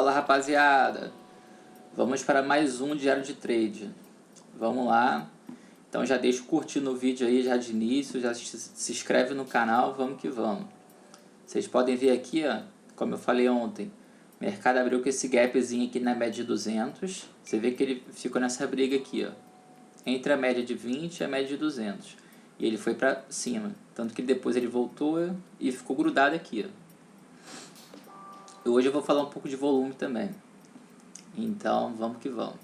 Fala rapaziada, vamos para mais um diário de trade. Vamos lá. Então já deixa o curtir no vídeo aí já de início, já se inscreve no canal, vamos que vamos. Vocês podem ver aqui, ó, como eu falei ontem, o mercado abriu com esse gapzinho aqui na média de 200. Você vê que ele ficou nessa briga aqui, ó, entre a média de 20 e a média de 200. E ele foi para cima, tanto que depois ele voltou e ficou grudado aqui, ó. Hoje eu vou falar um pouco de volume também. Então, vamos que vamos.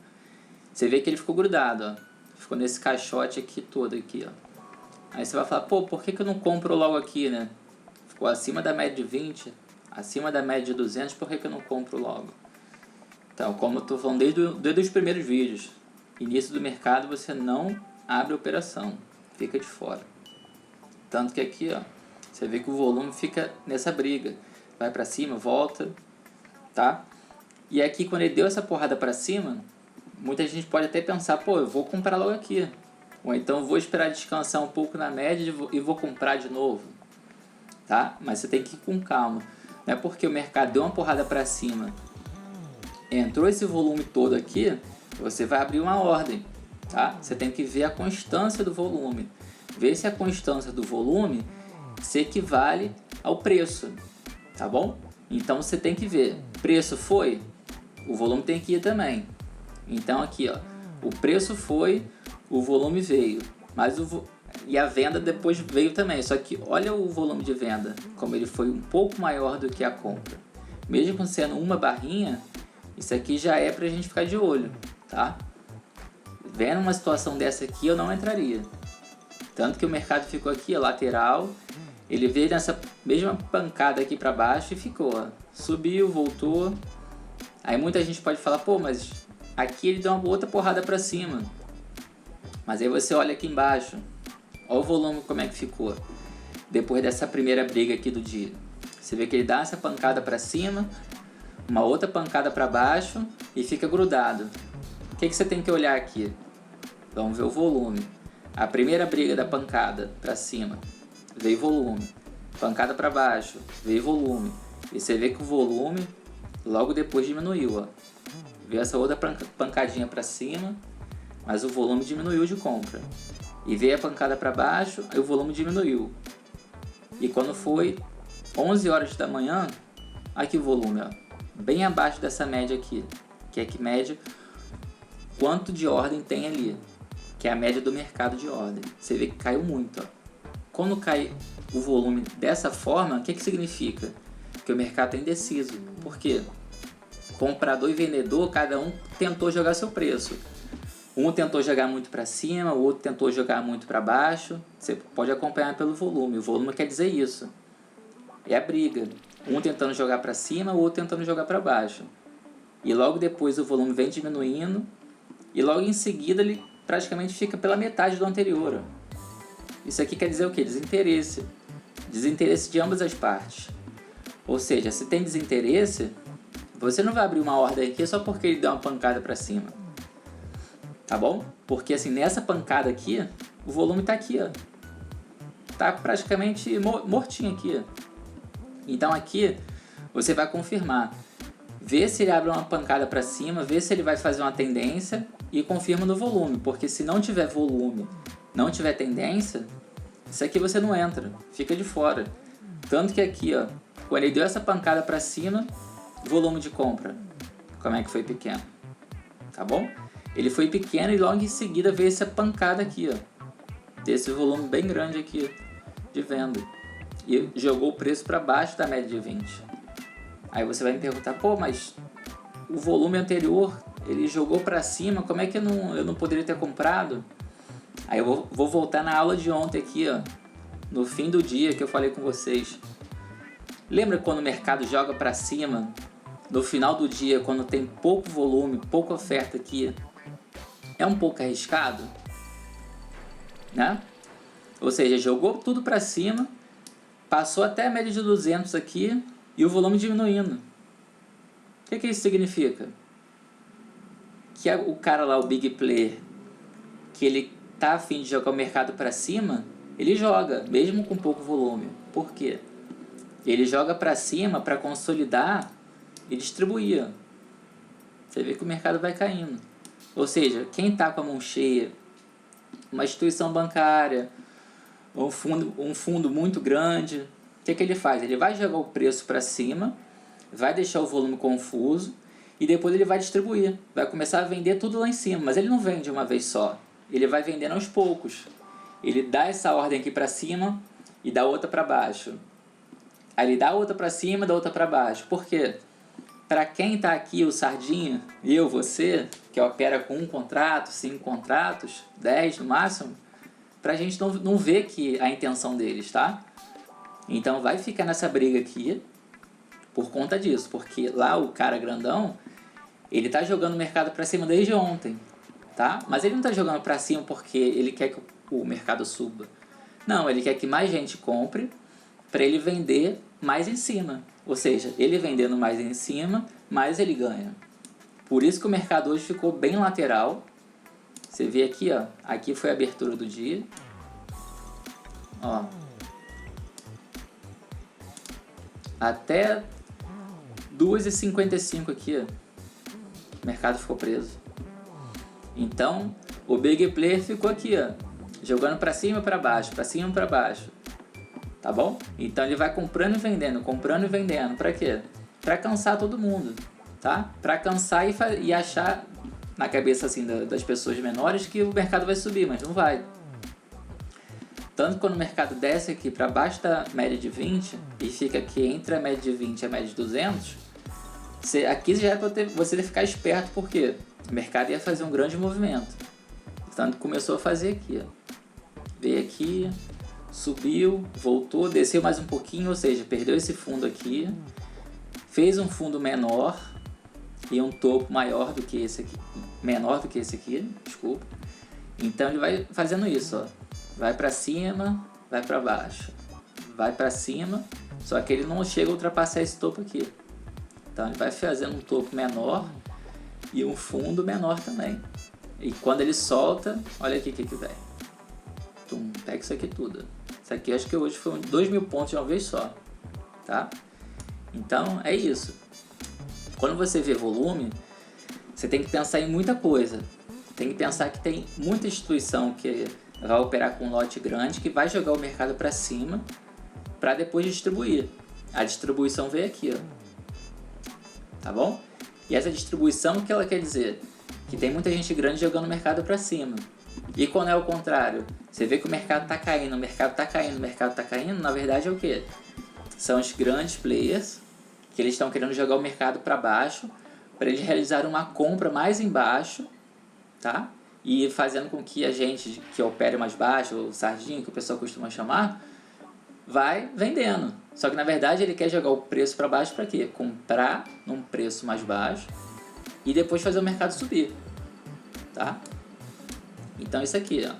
Você vê que ele ficou grudado, ó. Ficou nesse caixote aqui todo aqui, ó. Aí você vai falar, pô, por que eu não compro logo aqui, né? Ficou acima da média de 20, acima da média de 200, por que eu não compro logo? Então, como eu tô falando desde os primeiros vídeos, início do mercado você não abre a operação, fica de fora. Tanto que aqui, ó, você vê que o volume fica nessa briga. Vai pra cima, volta, tá? E aqui quando ele deu essa porrada pra cima, muita gente pode até pensar, pô, eu vou comprar logo aqui. Ou então vou esperar descansar um pouco na média e vou comprar de novo, tá? Mas você tem que ir com calma. Não é porque o mercado deu uma porrada pra cima, entrou esse volume todo aqui, você vai abrir uma ordem, tá? Você tem que ver a constância do volume. Ver se a constância do volume se equivale ao preço. Tá bom? Então você tem que ver, preço foi, o volume tem que ir também. Então aqui, ó, o preço foi, o volume veio, mas e a venda depois veio também. Só que olha o volume de venda, como ele foi um pouco maior do que a compra. Mesmo sendo uma barrinha, isso aqui já é pra gente ficar de olho, tá? Vendo uma situação dessa aqui, eu não entraria. Tanto que o mercado ficou aqui, ó, lateral. Ele veio nessa mesma pancada aqui para baixo e ficou, ó. Subiu, voltou. Aí muita gente pode falar, pô, mas aqui ele deu uma outra porrada para cima. Mas aí você olha aqui embaixo, olha o volume como é que ficou. Depois dessa primeira briga aqui do dia. Você vê que ele dá essa pancada para cima, uma outra pancada para baixo e fica grudado. O que você tem que olhar aqui? Vamos ver o volume. A primeira briga da pancada para cima, veio volume, pancada para baixo, veio volume, e você vê que o volume logo depois diminuiu, ó. Veio essa outra pancadinha para cima, mas o volume diminuiu de compra, e veio a pancada para baixo, aí o volume diminuiu, e quando foi 11 horas da manhã, aqui o volume, ó, bem abaixo dessa média aqui, que é que mede quanto de ordem tem ali, que é a média do mercado de ordem. Você vê que caiu muito, ó. Quando cai o volume dessa forma, o que significa? Que o mercado está indeciso. Por quê? Comprador e vendedor, cada um tentou jogar seu preço. Um tentou jogar muito para cima, o outro tentou jogar muito para baixo. Você pode acompanhar pelo volume. O volume quer dizer isso. É a briga. Um tentando jogar para cima, o outro tentando jogar para baixo. E logo depois o volume vem diminuindo. E logo em seguida ele praticamente fica pela metade do anterior. Isso aqui quer dizer o quê? Desinteresse. Desinteresse de ambas as partes. Ou seja, se tem desinteresse, você não vai abrir uma ordem aqui só porque ele deu uma pancada para cima. Tá bom? Porque assim, nessa pancada aqui, o volume tá aqui, ó. Tá praticamente mortinho aqui, ó. Então aqui, você vai confirmar. Vê se ele abre uma pancada para cima, vê se ele vai fazer uma tendência e confirma no volume. Porque se não tiver volume, não tiver tendência, isso aqui você não entra, fica de fora. Tanto que aqui, ó, quando ele deu essa pancada para cima, volume de compra, como é que foi pequeno? Tá bom? Ele foi pequeno e logo em seguida veio essa pancada aqui, ó, desse volume bem grande aqui de venda. E jogou o preço para baixo da média de 20. Aí você vai me perguntar, pô, mas o volume anterior, ele jogou para cima, como é que eu não poderia ter comprado? Aí eu vou voltar na aula de ontem aqui, ó, no fim do dia que eu falei com vocês. Lembra quando o mercado joga para cima, no final do dia, quando tem pouco volume, pouca oferta aqui? É um pouco arriscado, né? Ou seja, jogou tudo para cima, passou até a média de 200 aqui e o volume diminuindo. O que isso significa? Que o cara lá, o big player, que ele tá a fim de jogar o mercado para cima, ele joga, mesmo com pouco volume. Por quê? Ele joga para cima para consolidar e distribuir. você vê que o mercado vai caindo. Ou seja, quem está com a mão cheia, uma instituição bancária, um fundo muito grande, o que ele faz? Ele vai jogar o preço para cima, vai deixar o volume confuso e depois ele vai distribuir. Vai começar a vender tudo lá em cima, mas ele não vende uma vez só. Ele vai vendendo aos poucos. Ele dá essa ordem aqui para cima e dá outra para baixo. Aí ele dá outra para cima, dá outra para baixo. Por quê? Para quem está aqui, o sardinha, eu, você, que opera com 1 contrato, 5 contratos, 10 no máximo, para a gente não ver que a intenção deles, tá? Então vai ficar nessa briga aqui por conta disso, porque lá o cara grandão, ele tá jogando o mercado para cima desde ontem, tá? Mas ele não tá jogando para cima porque ele quer que o mercado suba. Não, ele quer que mais gente compre para ele vender mais em cima. Ou seja, ele vendendo mais em cima, mais ele ganha. Por isso que o mercado hoje ficou bem lateral. Você vê aqui, ó, aqui foi a abertura do dia. Ó. Até 2h55 aqui, ó, o mercado ficou preso. Então, o big player ficou aqui, ó, jogando para cima e para baixo, para cima e para baixo. Tá bom? Então ele vai comprando e vendendo. Para quê? Para cansar todo mundo, tá? Para cansar e achar na cabeça assim das pessoas menores que o mercado vai subir, mas não vai. Tanto que quando o mercado desce aqui para baixo da média de 20 e fica aqui entre a média de 20 e a média de 200, aqui já é para você ficar esperto, porque o mercado ia fazer um grande movimento. Tanto que começou a fazer aqui, ó. Veio aqui, subiu, voltou, desceu mais um pouquinho, ou seja, perdeu esse fundo aqui, fez um fundo menor e um topo maior do que esse aqui, menor do que esse aqui, desculpa. Então ele vai fazendo isso, ó. Vai para cima, vai para baixo, vai para cima, só que ele não chega a ultrapassar esse topo aqui. Então ele vai fazendo um topo menor e um fundo menor também. E quando ele solta, olha aqui o que vem. Pega isso aqui tudo. Isso aqui acho que hoje foi 2.000 pontos de uma vez só, tá? Então é isso. Quando você vê volume, você tem que pensar em muita coisa. Tem que pensar que tem muita instituição que vai operar com um lote grande, que vai jogar o mercado para cima para depois distribuir. A distribuição veio aqui, ó. Tá bom? E essa distribuição, o que ela quer dizer? Que tem muita gente grande jogando o mercado para cima. E quando é o contrário, você vê que o mercado está caindo, o mercado está caindo, o mercado está caindo, na verdade é o quê? São os grandes players que eles estão querendo jogar o mercado para baixo, para eles realizarem uma compra mais embaixo, tá? E fazendo com que a gente que opere mais baixo, o sardinha, que o pessoal costuma chamar, vai vendendo. Só que na verdade ele quer jogar o preço para baixo para quê? Comprar num preço mais baixo e depois fazer o mercado subir, tá? Então isso aqui, ó,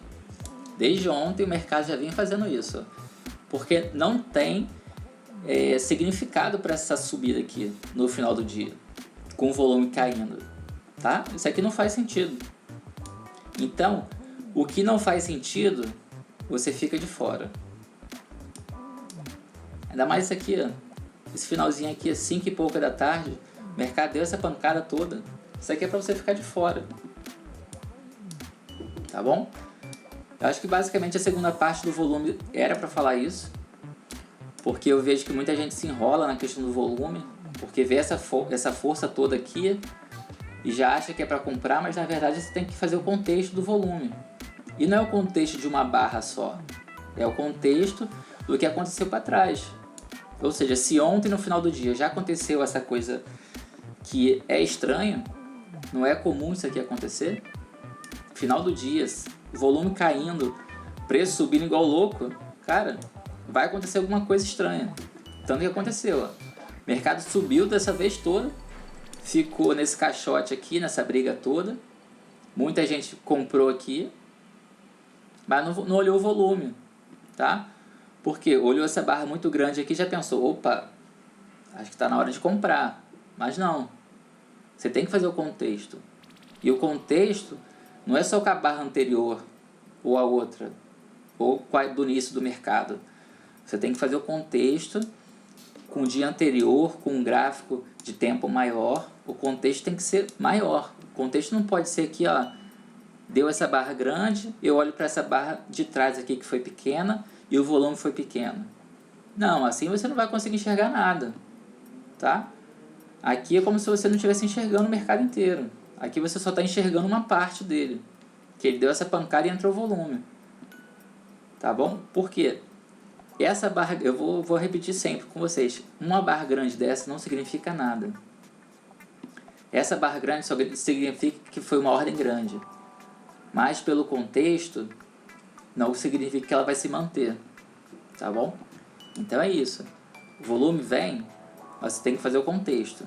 desde ontem o mercado já vinha fazendo isso, ó, porque não tem significado para essa subida aqui no final do dia, com o volume caindo, tá? Isso aqui não faz sentido. Então, o que não faz sentido, você fica de fora. Ainda mais isso aqui, ó, esse finalzinho aqui, 5 e pouca da tarde, o mercado deu essa pancada toda. Isso aqui é para você ficar de fora. Tá bom? Eu acho que basicamente a segunda parte do volume era para falar isso, porque eu vejo que muita gente se enrola na questão do volume, porque vê essa força toda aqui e já acha que é para comprar, mas na verdade você tem que fazer o contexto do volume. E não é o contexto de uma barra só, é o contexto do que aconteceu para trás. Ou seja, se ontem no final do dia já aconteceu essa coisa que é estranha, não é comum isso aqui acontecer, final do dia, volume caindo, preço subindo igual louco, cara, vai acontecer alguma coisa estranha. Tanto que aconteceu, ó. O mercado subiu dessa vez toda, ficou nesse caixote aqui, nessa briga toda, muita gente comprou aqui, mas não olhou o volume, tá? Porque olhou essa barra muito grande aqui e já pensou, opa, acho que está na hora de comprar, mas não, você tem que fazer o contexto, e o contexto não é só com a barra anterior ou a outra, ou do início do mercado. Você tem que fazer o contexto com o dia anterior, com um gráfico de tempo maior, o contexto tem que ser maior. O contexto não pode ser aqui, ó, deu essa barra grande, eu olho para essa barra de trás aqui que foi pequena e o volume foi pequeno. Não, assim você não vai conseguir enxergar nada, tá? Aqui é como se você não estivesse enxergando o mercado inteiro. Aqui você só está enxergando uma parte dele, que ele deu essa pancada e entrou o volume. Tá bom? Por quê? Essa barra, eu vou repetir sempre com vocês, uma barra grande dessa não significa nada. Essa barra grande só significa que foi uma ordem grande. Mas pelo contexto, não significa que ela vai se manter. Tá bom? Então é isso. O volume vem, mas você tem que fazer o contexto.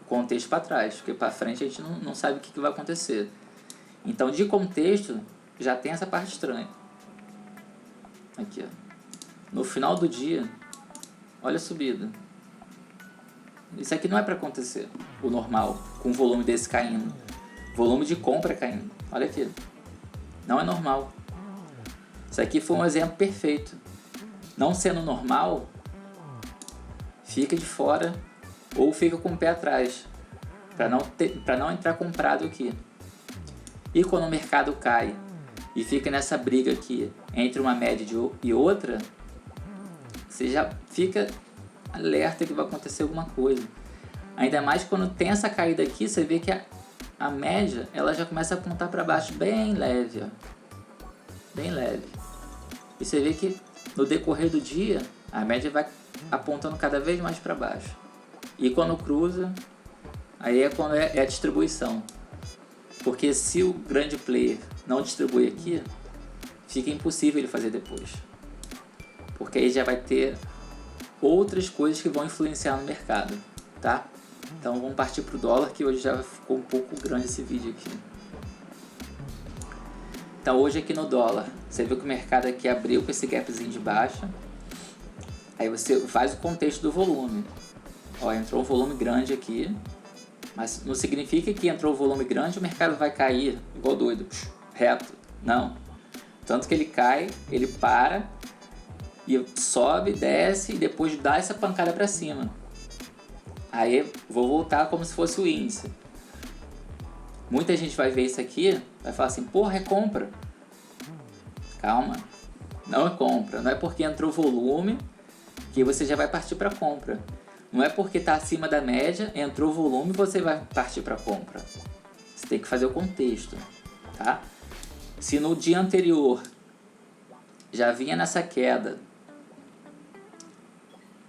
O contexto para trás, porque para frente a gente não sabe o que vai acontecer. Então de contexto, já tem essa parte estranha. Aqui, ó. No final do dia, olha a subida. Isso aqui não é para acontecer, o normal, com o volume desse caindo. Volume de compra caindo. Olha aqui. Não é normal. Isso aqui foi um exemplo perfeito. Não sendo normal, fica de fora ou fica com o pé atrás, para não entrar comprado aqui. E quando o mercado cai e fica nessa briga aqui entre uma média e outra, você já fica alerta que vai acontecer alguma coisa. Ainda mais quando tem essa caída aqui, você vê que a média ela já começa a apontar para baixo bem leve, ó. Bem leve. E você vê que no decorrer do dia a média vai apontando cada vez mais para baixo. E quando cruza, aí é quando é a distribuição. Porque se o grande player não distribui aqui, fica impossível ele fazer depois. Porque aí já vai ter outras coisas que vão influenciar no mercado, tá? Então vamos partir para o dólar, que hoje já ficou um pouco grande esse vídeo aqui. Então hoje aqui no dólar, você viu que o mercado aqui abriu com esse gapzinho de baixa. Aí você faz o contexto do volume. Ó, entrou um volume grande aqui, mas não significa que entrou um volume grande o mercado vai cair igual doido, reto. Não. Tanto que ele cai, ele para e sobe, desce e depois dá essa pancada para cima. Aí vou voltar como se fosse o índice. Muita gente vai ver isso aqui, vai falar assim, porra, é compra. Calma, não é compra. Não é porque entrou volume que você já vai partir para compra. Não é porque está acima da média, entrou volume, você vai partir para compra. Você tem que fazer o contexto, tá? Se no dia anterior já vinha nessa queda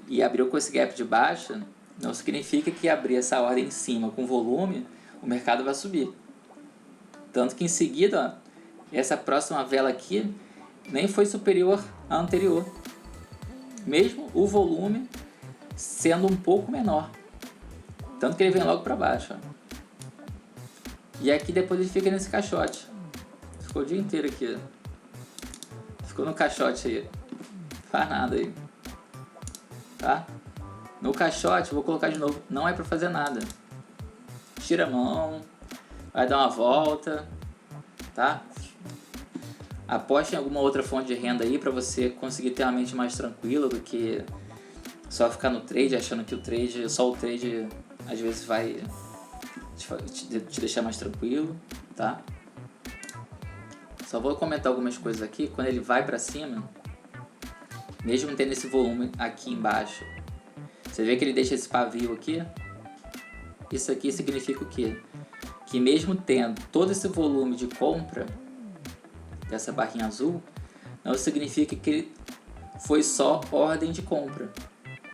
e abriu com esse gap de baixa, não significa que abrir essa ordem em cima com volume, o mercado vai subir. Tanto que em seguida, ó, essa próxima vela aqui nem foi superior à anterior. Mesmo o volume sendo um pouco menor. Tanto que ele vem logo para baixo. Ó. E aqui depois ele fica nesse caixote. Ficou o dia inteiro aqui. Ó. Ficou no caixote aí. Faz nada aí. Tá? No caixote, vou colocar de novo, não é para fazer nada. Tira a mão, vai dar uma volta, tá? Aposte em alguma outra fonte de renda aí para você conseguir ter uma mente mais tranquila do que só ficar no trade achando que só o trade às vezes vai te deixar mais tranquilo, tá? Só vou comentar algumas coisas aqui. Quando ele vai para cima, mesmo tendo esse volume aqui embaixo, você vê que ele deixa esse pavio aqui? Isso aqui significa o quê? Que mesmo tendo todo esse volume de compra, dessa barrinha azul, não significa que ele foi só ordem de compra,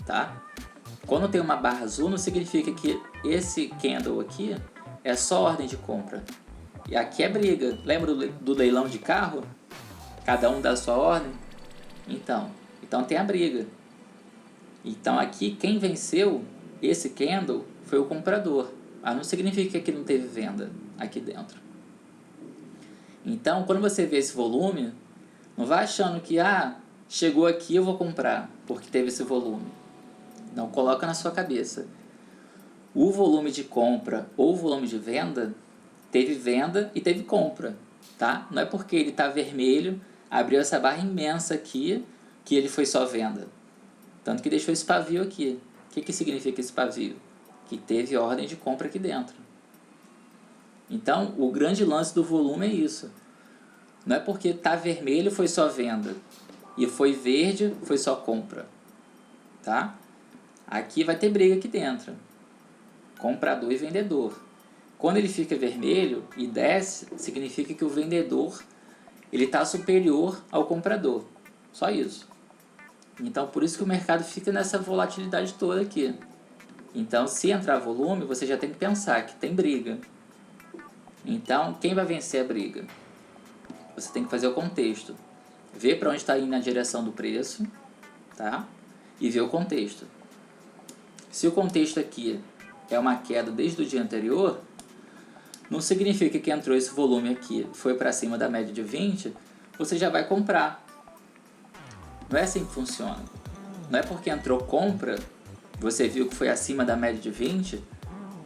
tá? Quando tem uma barra azul, não significa que esse candle aqui é só ordem de compra. E aqui é briga. Lembra do leilão de carro? Cada um dá a sua ordem? Então tem a briga. Então aqui quem venceu esse candle foi o comprador. Mas não significa que não teve venda aqui dentro. Então quando você vê esse volume, não vai achando que chegou aqui eu vou comprar porque teve esse volume. Não coloca na sua cabeça. O volume de compra ou volume de venda, teve venda e teve compra, tá? Não é porque ele está vermelho, abriu essa barra imensa aqui, que ele foi só venda. Tanto que deixou esse pavio aqui. O que significa esse pavio? Que teve ordem de compra aqui dentro. Então, o grande lance do volume é isso. Não é porque está vermelho foi só venda e foi verde foi só compra. Tá? Aqui vai ter briga aqui dentro. Comprador e vendedor. Quando ele fica vermelho e desce, significa que o vendedor ele está superior ao comprador. Só isso. Então, por isso que o mercado fica nessa volatilidade toda aqui. Então, se entrar volume, você já tem que pensar que tem briga. Então, quem vai vencer a briga? Você tem que fazer o contexto. Ver para onde está indo a direção do preço, tá? E ver o contexto. Se o contexto aqui é uma queda desde o dia anterior, não significa que entrou esse volume aqui, foi para cima da média de 20, você já vai comprar. Não é assim que funciona. Não é porque entrou compra, você viu que foi acima da média de 20,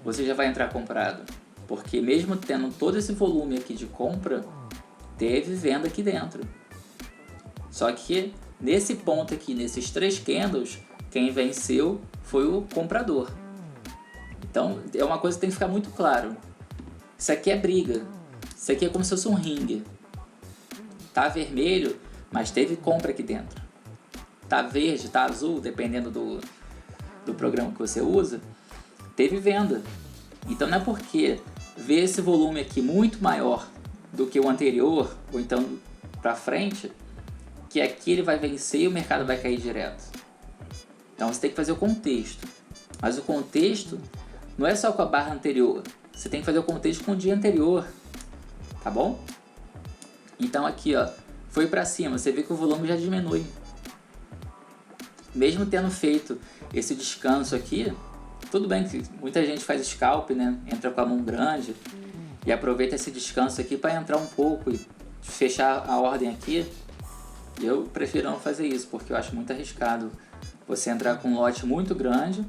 você já vai entrar comprado. Porque mesmo tendo todo esse volume aqui de compra, teve venda aqui dentro. Só que nesse ponto aqui, nesses 3 candles, quem venceu foi o comprador. Então é uma coisa que tem que ficar muito claro. Isso aqui é briga. Isso aqui é como se fosse um ringue. Tá vermelho, mas teve compra aqui dentro. Tá verde, tá azul, dependendo do programa que você usa, teve venda. Então não é porque vê esse volume aqui muito maior do que o anterior, ou então para frente, que aqui ele vai vencer e o mercado vai cair direto. Então você tem que fazer o contexto. Mas o contexto não é só com a barra anterior. Você tem que fazer o contexto com o dia anterior. Tá bom? Então aqui, ó, foi para cima. Você vê que o volume já diminui. Mesmo tendo feito esse descanso aqui, tudo bem que muita gente faz scalp, né? Entra com a mão grande e aproveita esse descanso aqui para entrar um pouco e fechar a ordem aqui. Eu prefiro não fazer isso, porque eu acho muito arriscado você entrar com um lote muito grande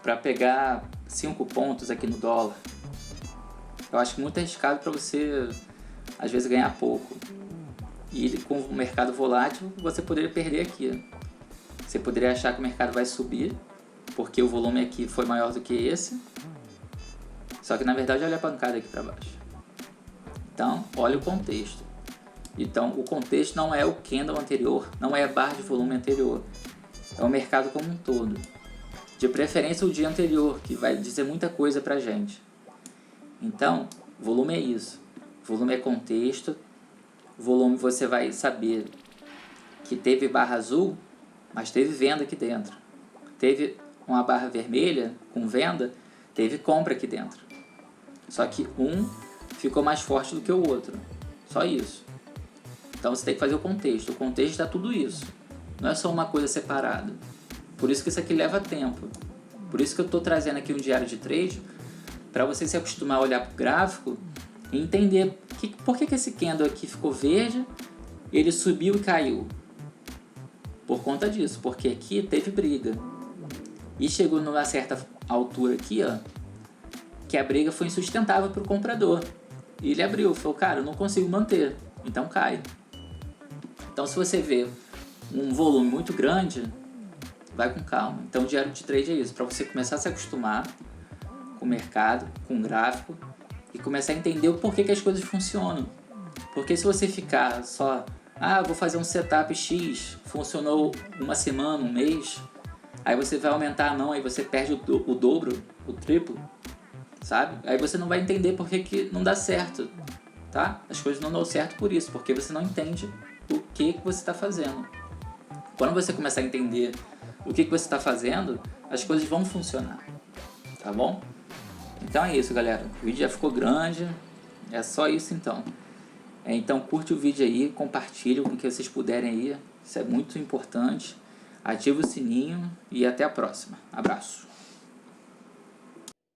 para pegar 5 pontos aqui no dólar. Eu acho muito arriscado para você, às vezes, ganhar pouco. E com o mercado volátil, você poderia perder aqui. Você poderia achar que o mercado vai subir, porque o volume aqui foi maior do que esse. Só que, na verdade, olha a pancada aqui para baixo. Então, olha o contexto. Então, o contexto não é o candle anterior, não é a barra de volume anterior. É o mercado como um todo. De preferência, o dia anterior, que vai dizer muita coisa pra gente. Então, volume é isso. Volume é contexto. Volume você vai saber que teve barra azul, mas teve venda aqui dentro. Teve uma barra vermelha com venda, teve compra aqui dentro. Só que um ficou mais forte do que o outro. Só isso. Então você tem que fazer o contexto. O contexto está tudo isso. Não é só uma coisa separada. Por isso que isso aqui leva tempo. Por isso que eu estou trazendo aqui um diário de trade para você se acostumar a olhar para o gráfico e entender por que esse candle aqui ficou verde, ele subiu e caiu. Por conta disso, porque aqui teve briga. E chegou numa certa altura aqui, ó, que a briga foi insustentável para o comprador. E ele abriu, falou, cara, eu não consigo manter, então cai. Então se você vê um volume muito grande, vai com calma. Então o diário de trade é isso, para você começar a se acostumar com o mercado, com o gráfico e começar a entender o porquê que as coisas funcionam. Porque se você ficar só, vou fazer um setup X, funcionou uma semana, um mês, aí você vai aumentar a mão, aí você perde o dobro, o triplo, sabe? Aí você não vai entender por que não dá certo, tá? As coisas não dão certo por isso, porque você não entende o que você está fazendo. Quando você começar a entender o que você está fazendo, as coisas vão funcionar, tá bom? Então é isso, galera. O vídeo já ficou grande, é só isso então. Então curte o vídeo aí, compartilha com quem vocês puderem aí, isso é muito importante. Ativa o sininho e até a próxima. Abraço.